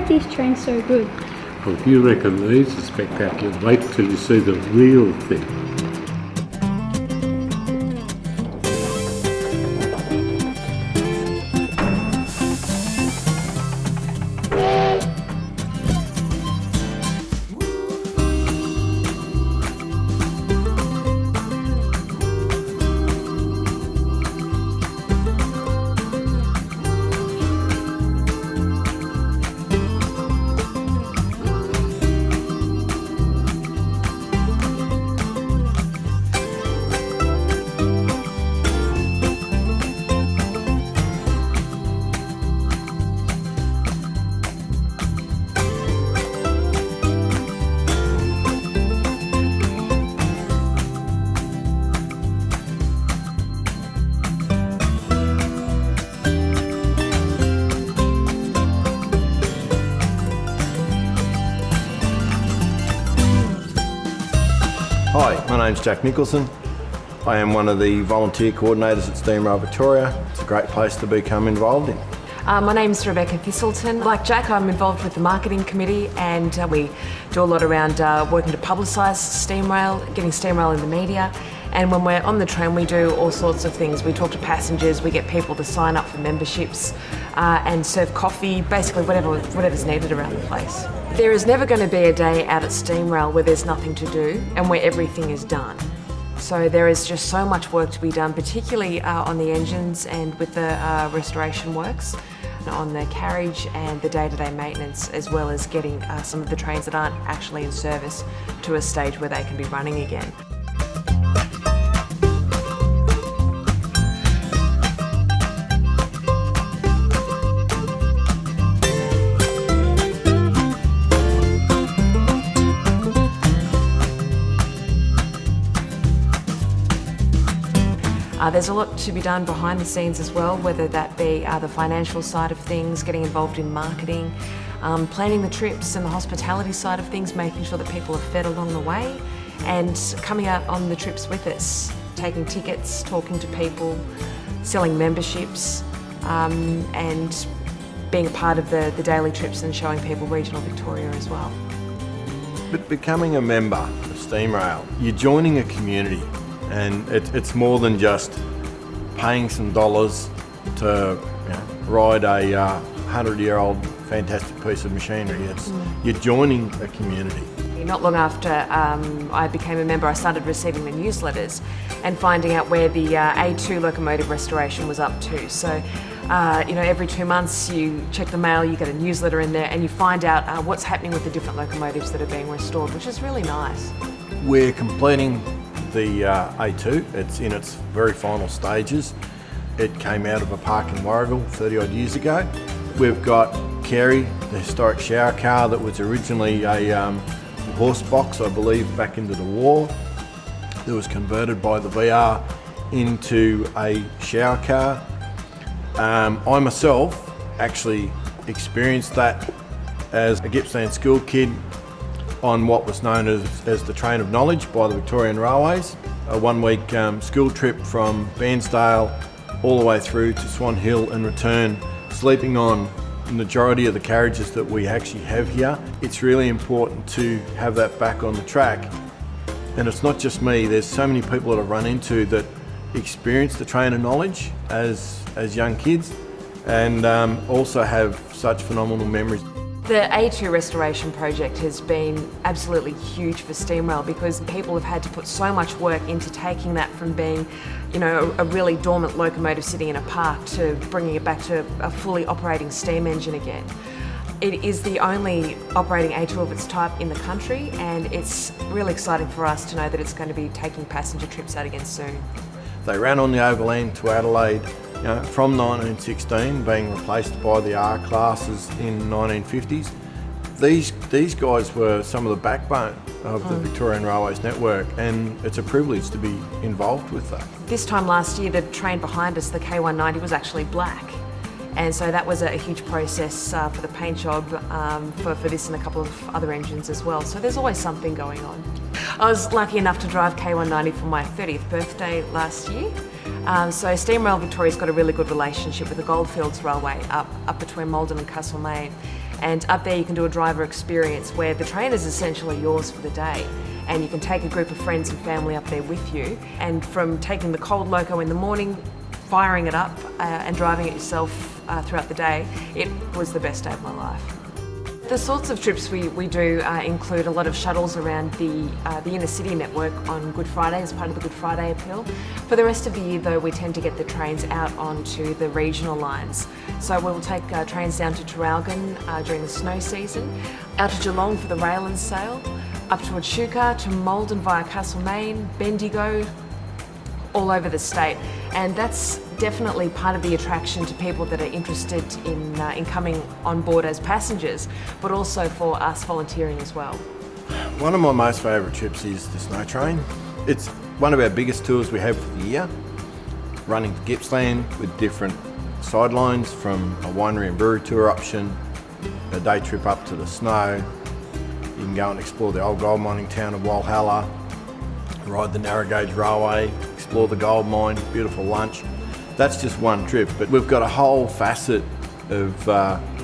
make these trains so good? Well, if you reckon these are spectacular, wait till you see the real thing. Hi, my name's Jack Nicholson. I am one of the volunteer coordinators at SteamRail Victoria. It's a great place to become involved in. My name's Rebecca Thistleton. Like Jack, I'm involved with the marketing committee, and we do a lot around working to publicise SteamRail, getting SteamRail in the media. And when we're on the train, we do all sorts of things. We talk to passengers, we get people to sign up for memberships and serve coffee, basically whatever's needed around the place. There is never going to be a day out at SteamRail where there's nothing to do and where everything is done. So there is just so much work to be done, particularly on the engines and with the restoration works, on the carriage and the day-to-day maintenance, as well as getting some of the trains that aren't actually in service to a stage where they can be running again. There's a lot to be done behind the scenes as well, whether that be the financial side of things, getting involved in marketing, planning the trips and the hospitality side of things, making sure that people are fed along the way, and coming out on the trips with us, taking tickets, talking to people, selling memberships, and being a part of the daily trips and showing people regional Victoria as well. But becoming a member of SteamRail, you're joining a community. And it's more than just paying some dollars to ride a 100-year-old fantastic piece of machinery. You're joining a community. Not long after I became a member, I started receiving the newsletters and finding out where the A2 locomotive restoration was up to. So, every 2 months you check the mail, you get a newsletter in there, and you find out what's happening with the different locomotives that are being restored, which is really nice. We're completing the A2. It's in its very final stages. It came out of a park in Warragul 30 odd years ago. We've got Carey, the historic shower car that was originally a horse box, I believe, back into the war. That was converted by the VR into a shower car. I myself actually experienced that as a Gippsland school kid on what was known as the Train of Knowledge by the Victorian Railways. A one-week school trip from Bairnsdale all the way through to Swan Hill and return, sleeping on the majority of the carriages that we actually have here. It's really important to have that back on the track. And it's not just me, there's so many people that I've run into that experience the Train of Knowledge as young kids and also have such phenomenal memories. The A2 restoration project has been absolutely huge for SteamRail because people have had to put so much work into taking that from being, a really dormant locomotive sitting in a park to bringing it back to a fully operating steam engine again. It is the only operating A2 of its type in the country, and it's really exciting for us to know that it's going to be taking passenger trips out again soon. They ran on the overland to Adelaide from 1916, being replaced by the R classes in 1950s. These guys were some of the backbone of the Victorian Railways network, and it's a privilege to be involved with that. This time last year, the train behind us, the K190, was actually black. And so that was a huge process for the paint job for this and a couple of other engines as well. So there's always something going on. I was lucky enough to drive K190 for my 30th birthday last year. So SteamRail Victoria's got a really good relationship with the Goldfields Railway up between Maldon and Castlemaine. And up there you can do a driver experience where the train is essentially yours for the day. And you can take a group of friends and family up there with you. And from taking the cold loco in the morning, firing it up and driving it yourself throughout the day, it was the best day of my life. The sorts of trips we do include a lot of shuttles around the inner city network on Good Friday as part of the Good Friday appeal. For the rest of the year though, we tend to get the trains out onto the regional lines. So we'll take trains down to Traralgon during the snow season, out to Geelong for the Rail Sale, up to Echuca, to Maldon via Castlemaine, Bendigo, all over the state. And that's definitely part of the attraction to people that are interested in coming on board as passengers, but also for us volunteering as well. One of my most favourite trips is the snow train. It's one of our biggest tours we have for the year, running to Gippsland with different sidelines, from a winery and brewery tour option, a day trip up to the snow. You can go and explore the old gold mining town of Walhalla, ride the narrow gauge railway, explore the gold mine, beautiful lunch. That's just one trip, but we've got a whole facet of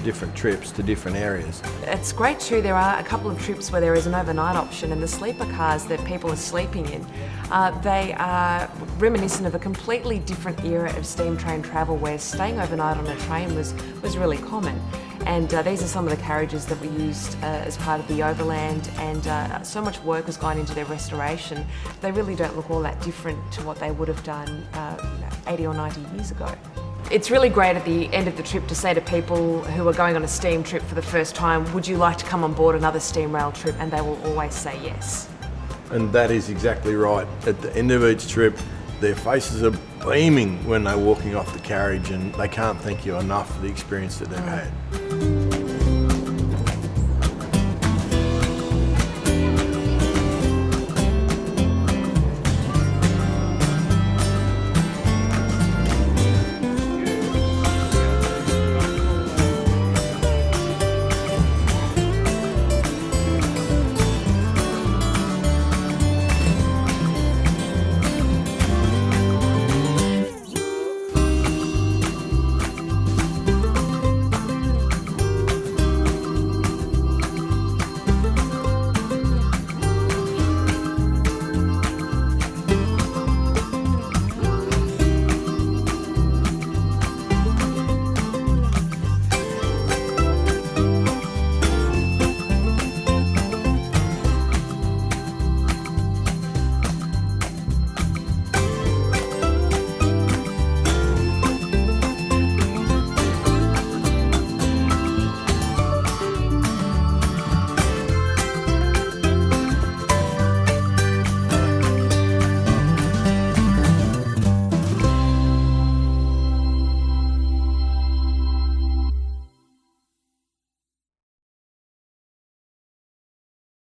different trips to different areas. It's great too, there are a couple of trips where there is an overnight option, and the sleeper cars that people are sleeping in, they are reminiscent of a completely different era of steam train travel where staying overnight on a train was really common. And these are some of the carriages that we used as part of the Overland, and so much work has gone into their restoration. They really don't look all that different to what they would have done 80 or 90 years ago. It's really great at the end of the trip to say to people who are going on a steam trip for the first time, would you like to come on board another steam rail trip? And they will always say yes. And that is exactly right. At the end of each trip, their faces are beaming when they're walking off the carriage, and they can't thank you enough for the experience that they've had.